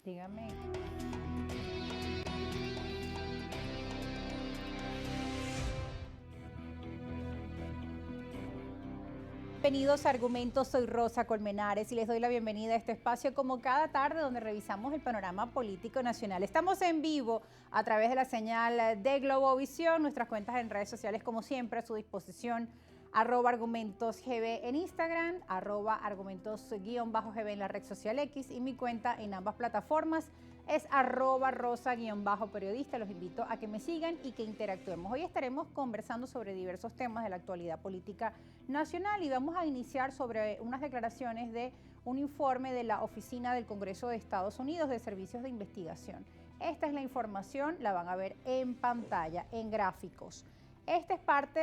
Dígame. Bienvenidos a Argumentos, soy Rosa Colmenares y les doy la bienvenida a este espacio como cada tarde donde revisamos el panorama político nacional. Estamos en vivo a través de la señal de Globovisión, nuestras cuentas en redes sociales como siempre a su disposición, @argumentosgb en Instagram, @argumentos_gb en la red social X y mi cuenta en ambas plataformas es @rosa_periodista. Los invito a que me sigan y que interactuemos. Hoy estaremos conversando sobre diversos temas de la actualidad política nacional y vamos a iniciar sobre unas declaraciones de un informe de la Oficina del Congreso de Estados Unidos de Servicios de Investigación. Esta es la información, la van a ver en pantalla, en gráficos. Este es parte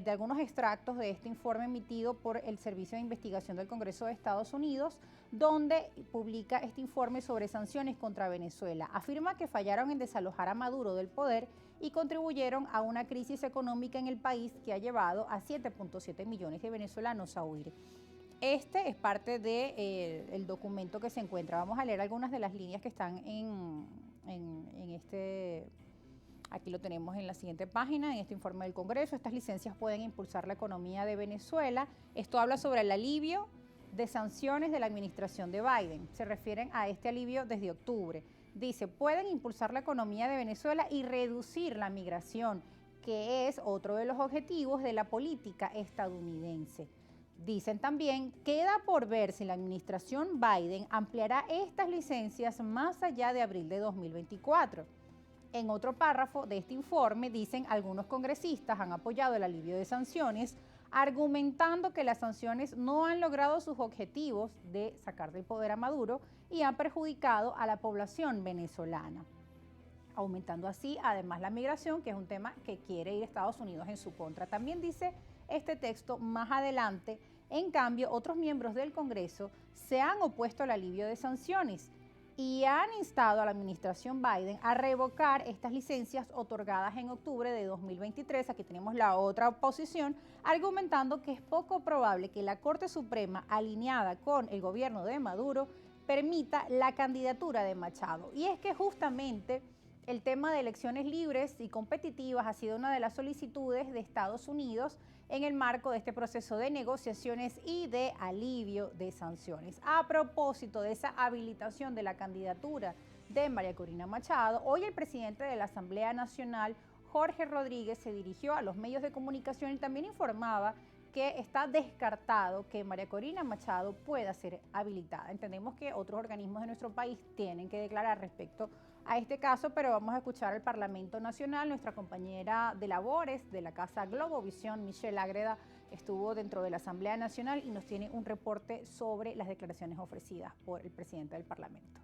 de algunos extractos de este informe emitido por el Servicio de Investigación del Congreso de Estados Unidos, donde publica este informe sobre sanciones contra Venezuela. Afirma que fallaron en desalojar a Maduro del poder y contribuyeron a una crisis económica en el país que ha llevado a 7.7 millones de venezolanos a huir. Este es parte del documento que se encuentra. Vamos a leer algunas de las líneas que están en este. Aquí lo tenemos en la siguiente página, en este informe del Congreso. Estas licencias pueden impulsar la economía de Venezuela. Esto habla sobre el alivio de sanciones de la administración de Biden. Se refieren a este alivio desde octubre. Dice, pueden impulsar la economía de Venezuela y reducir la migración, que es otro de los objetivos de la política estadounidense. Dicen también, queda por ver si la administración Biden ampliará estas licencias más allá de abril de 2024. En otro párrafo de este informe dicen algunos congresistas han apoyado el alivio de sanciones, argumentando que las sanciones no han logrado sus objetivos de sacar del poder a Maduro y han perjudicado a la población venezolana, aumentando así además la migración, que es un tema que quiere ir Estados Unidos en su contra. También dice este texto más adelante, en cambio, otros miembros del Congreso se han opuesto al alivio de sanciones y han instado a la administración Biden a revocar estas licencias otorgadas en octubre de 2023. Aquí tenemos la otra oposición, argumentando que es poco probable que la Corte Suprema, alineada con el gobierno de Maduro, permita la candidatura de Machado. Y es que justamente el tema de elecciones libres y competitivas ha sido una de las solicitudes de Estados Unidos en el marco de este proceso de negociaciones y de alivio de sanciones. A propósito de esa habilitación de la candidatura de María Corina Machado, hoy el presidente de la Asamblea Nacional, Jorge Rodríguez, se dirigió a los medios de comunicación y también informaba que está descartado que María Corina Machado pueda ser habilitada. Entendemos que otros organismos de nuestro país tienen que declarar respecto a este caso, pero vamos a escuchar al Parlamento Nacional. Nuestra compañera de labores de la Casa Globovisión, Michelle Ágreda, estuvo dentro de la Asamblea Nacional y nos tiene un reporte sobre las declaraciones ofrecidas por el presidente del Parlamento.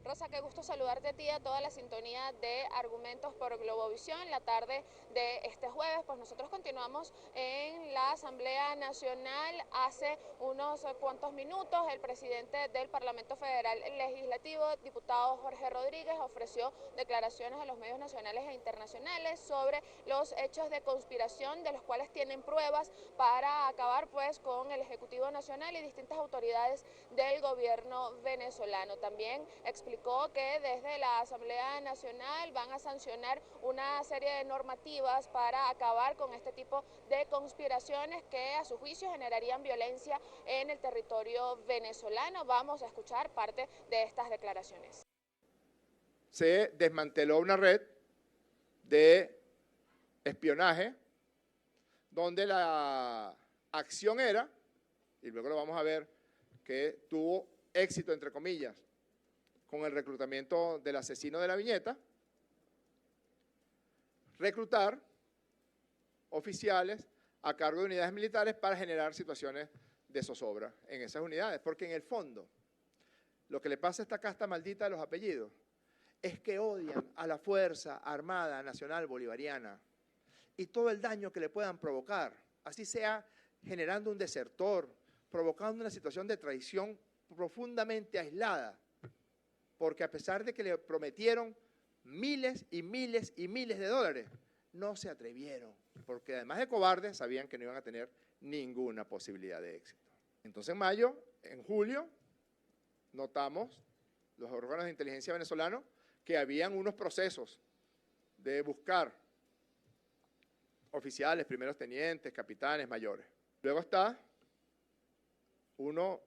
Rosa, qué gusto saludarte a ti y a toda la sintonía de Argumentos por Globovisión. La tarde de este jueves, pues nosotros continuamos en la Asamblea Nacional. Hace unos cuantos minutos, el presidente del Parlamento Federal Legislativo, diputado Jorge Rodríguez, ofreció declaraciones a los medios nacionales e internacionales sobre los hechos de conspiración de los cuales tienen pruebas para acabar pues con el Ejecutivo Nacional y distintas autoridades del gobierno venezolano. También explicó que desde la Asamblea Nacional van a sancionar una serie de normativas para acabar con este tipo de conspiraciones que a su juicio generarían violencia en el territorio venezolano. Vamos a escuchar parte de estas declaraciones. Se desmanteló una red de espionaje donde la acción era, y luego lo vamos a ver, que tuvo éxito, entre comillas, con el reclutamiento del asesino de la viñeta, reclutar oficiales a cargo de unidades militares para generar situaciones de zozobra en esas unidades, porque en el fondo lo que le pasa a esta casta maldita de los apellidos es que odian a la Fuerza Armada Nacional Bolivariana y todo el daño que le puedan provocar, así sea generando un desertor, provocando una situación de traición profundamente aislada, porque a pesar de que le prometieron miles y miles y miles de dólares, no se atrevieron, porque además de cobardes, sabían que no iban a tener ninguna posibilidad de éxito. Entonces en mayo, en julio, notamos los órganos de inteligencia venezolanos, que habían unos procesos de buscar oficiales, primeros tenientes, capitanes, mayores. Luego está uno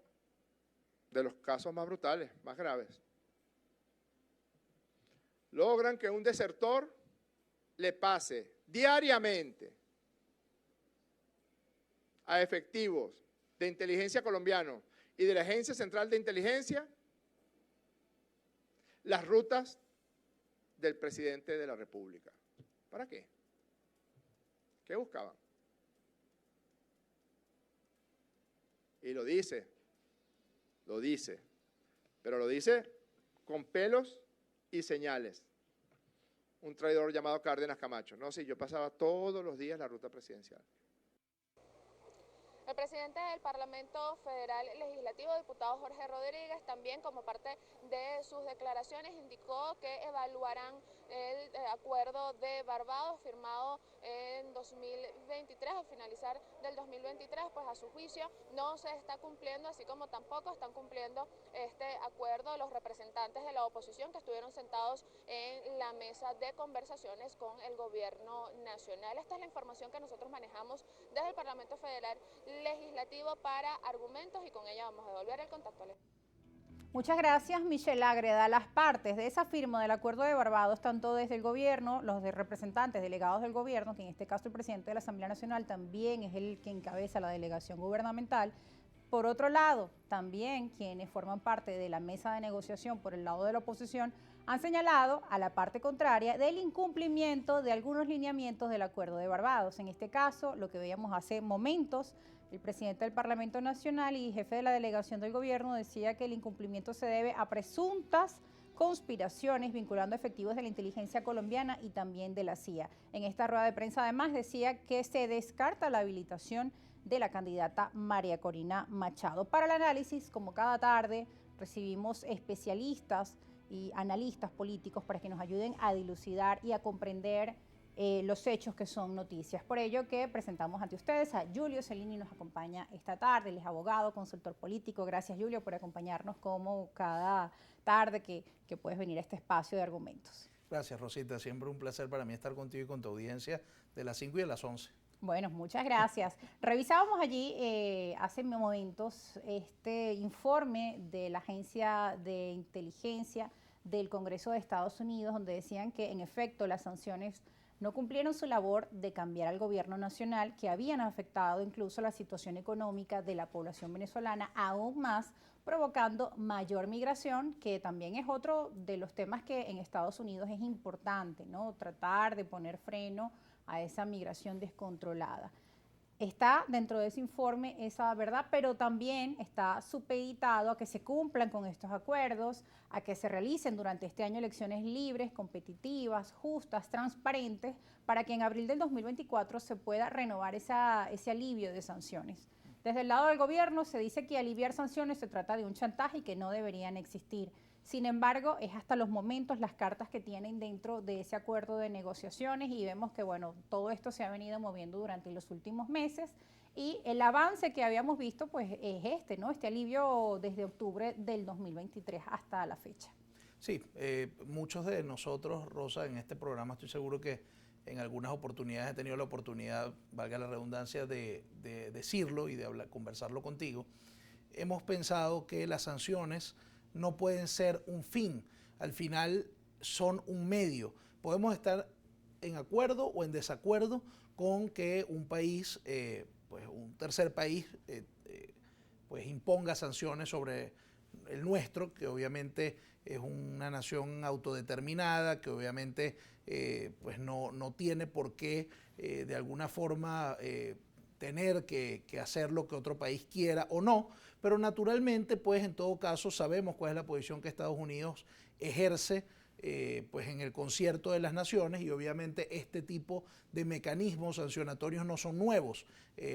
de los casos más brutales, más graves. Logran que un desertor le pase diariamente a efectivos de inteligencia colombianos y de la Agencia Central de Inteligencia las rutas del presidente de la República. ¿Para qué? ¿Qué buscaban? Y lo dice, pero lo dice con pelos y señales. Un traidor llamado Cárdenas Camacho. No, sí, yo pasaba todos los días la ruta presidencial. El presidente del Parlamento Federal Legislativo, diputado Jorge Rodríguez, también como parte de sus declaraciones indicó que evaluarán el acuerdo de Barbados firmado en 2023, al finalizar del 2023, pues a su juicio no se está cumpliendo, así como tampoco están cumpliendo este acuerdo los representantes de la oposición que estuvieron sentados en la mesa de conversaciones con el gobierno nacional. Esta es la información que nosotros manejamos desde el Parlamento Federal Legislativo para Argumentos, y con ella vamos a devolver el contacto. Muchas gracias, Michelle Ágreda. Las partes de esa firma del Acuerdo de Barbados, tanto desde el gobierno, los de representantes, delegados del gobierno, que en este caso el presidente de la Asamblea Nacional también es el que encabeza la delegación gubernamental. Por otro lado, también quienes forman parte de la mesa de negociación por el lado de la oposición han señalado a la parte contraria del incumplimiento de algunos lineamientos del Acuerdo de Barbados. En este caso, lo que veíamos hace momentos, el presidente del Parlamento Nacional y jefe de la delegación del gobierno decía que el incumplimiento se debe a presuntas conspiraciones vinculando efectivos de la inteligencia colombiana y también de la CIA. En esta rueda de prensa además decía que se descarta la habilitación de la candidata María Corina Machado. Para el análisis, como cada tarde, recibimos especialistas y analistas políticos para que nos ayuden a dilucidar y a comprender los hechos que son noticias. Por ello que presentamos ante ustedes a Julio Cellini, nos acompaña esta tarde, él es abogado, consultor político. Gracias, Julio, por acompañarnos como cada tarde que puedes venir a este espacio de argumentos. Gracias, Rosita, siempre un placer para mí estar contigo y con tu audiencia de las 5 y a las 11. Bueno, muchas gracias. Revisábamos allí hace momentos este informe de la Agencia de Inteligencia del Congreso de Estados Unidos, donde decían que en efecto las sanciones no cumplieron su labor de cambiar al gobierno nacional, que habían afectado incluso la situación económica de la población venezolana aún más, provocando mayor migración, que también es otro de los temas que en Estados Unidos es importante, ¿no? Tratar de poner freno a esa migración descontrolada. Está dentro de ese informe esa verdad, pero también está supeditado a que se cumplan con estos acuerdos, a que se realicen durante este año elecciones libres, competitivas, justas, transparentes, para que en abril del 2024 se pueda renovar ese alivio de sanciones. Desde el lado del gobierno se dice que aliviar sanciones se trata de un chantaje y que no deberían existir. Sin embargo, es hasta los momentos las cartas que tienen dentro de ese acuerdo de negociaciones y vemos que, bueno, todo esto se ha venido moviendo durante los últimos meses y el avance que habíamos visto, pues, es este, ¿no? Este alivio desde octubre del 2023 hasta la fecha. Sí, muchos de nosotros, Rosa, en este programa estoy seguro que en algunas oportunidades he tenido la oportunidad, valga la redundancia, de decirlo y de conversarlo contigo. Hemos pensado que las sanciones no pueden ser un fin, al final son un medio. Podemos estar en acuerdo o en desacuerdo con que un país, pues un tercer país, pues imponga sanciones sobre el nuestro, que obviamente es una nación autodeterminada, que obviamente pues no tiene por qué de alguna forma tener que hacer lo que otro país quiera o no, pero naturalmente pues en todo caso sabemos cuál es la posición que Estados Unidos ejerce pues en el concierto de las naciones y obviamente este tipo de mecanismos sancionatorios no son nuevos,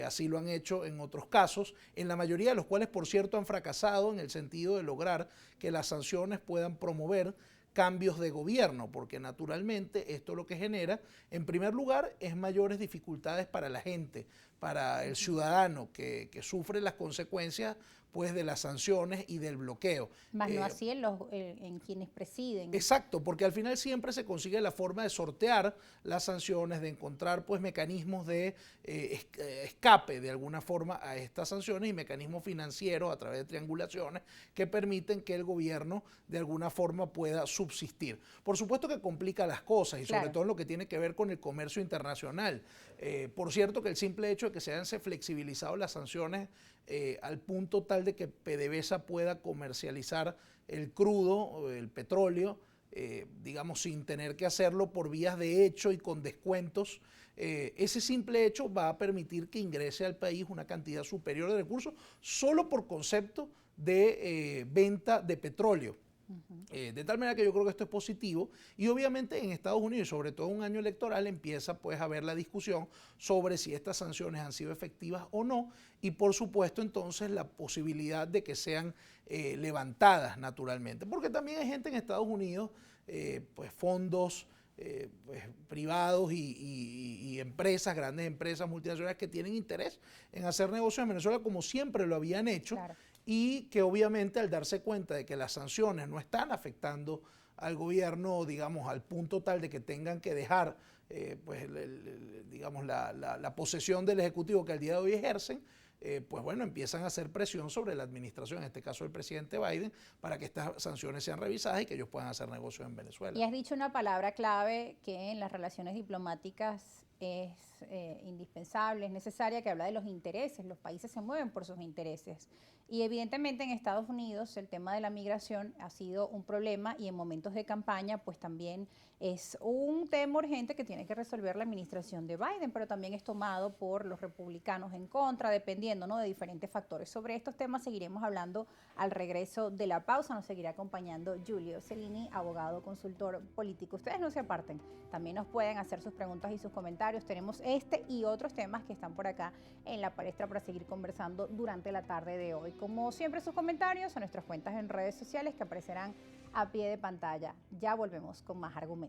así lo han hecho en otros casos, en la mayoría de los cuales por cierto han fracasado en el sentido de lograr que las sanciones puedan promover cambios de gobierno, porque naturalmente esto lo que genera, en primer lugar, es mayores dificultades para la gente, para el ciudadano que sufre las consecuencias pues de las sanciones y del bloqueo. Más no así en quienes presiden. Exacto, porque al final siempre se consigue la forma de sortear las sanciones, de encontrar pues mecanismos de escape de alguna forma a estas sanciones y mecanismos financieros a través de triangulaciones que permiten que el gobierno de alguna forma pueda subsistir. Por supuesto que complica las cosas y sobre todo en lo que tiene que ver con el comercio internacional. Por cierto que el simple hecho de que se hayan flexibilizado las sanciones al punto tal de que PDVSA pueda comercializar el crudo, el petróleo, digamos, sin tener que hacerlo por vías de hecho y con descuentos, ese simple hecho va a permitir que ingrese al país una cantidad superior de recursos solo por concepto de venta de petróleo. De tal manera que yo creo que esto es positivo y obviamente en Estados Unidos, sobre todo en un año electoral, empieza pues a haber la discusión sobre si estas sanciones han sido efectivas o no y por supuesto entonces la posibilidad de que sean levantadas naturalmente, porque también hay gente en Estados Unidos, pues fondos pues, privados y empresas, grandes empresas multinacionales que tienen interés en hacer negocios en Venezuela como siempre lo habían hecho. Claro. Y que obviamente al darse cuenta de que las sanciones no están afectando al gobierno, digamos, al punto tal de que tengan que dejar pues, digamos, la posesión del Ejecutivo que al día de hoy ejercen, pues bueno, empiezan a hacer presión sobre la administración, en este caso el presidente Biden, para que estas sanciones sean revisadas y que ellos puedan hacer negocios en Venezuela. Y has dicho una palabra clave que en las relaciones diplomáticas es indispensable, es necesaria, que habla de los intereses. Los países se mueven por sus intereses. Y evidentemente en Estados Unidos el tema de la migración ha sido un problema y en momentos de campaña pues también es un tema urgente que tiene que resolver la administración de Biden, pero también es tomado por los republicanos en contra, dependiendo, ¿no?, de diferentes factores. Sobre estos temas seguiremos hablando al regreso de la pausa. Nos seguirá acompañando Giulio Cellini, abogado consultor político. Ustedes no se aparten, también nos pueden hacer sus preguntas y sus comentarios. Tenemos este y otros temas que están por acá en la palestra para seguir conversando durante la tarde de hoy. Como siempre, sus comentarios a nuestras cuentas en redes sociales que aparecerán a pie de pantalla. Ya volvemos con más argumentos.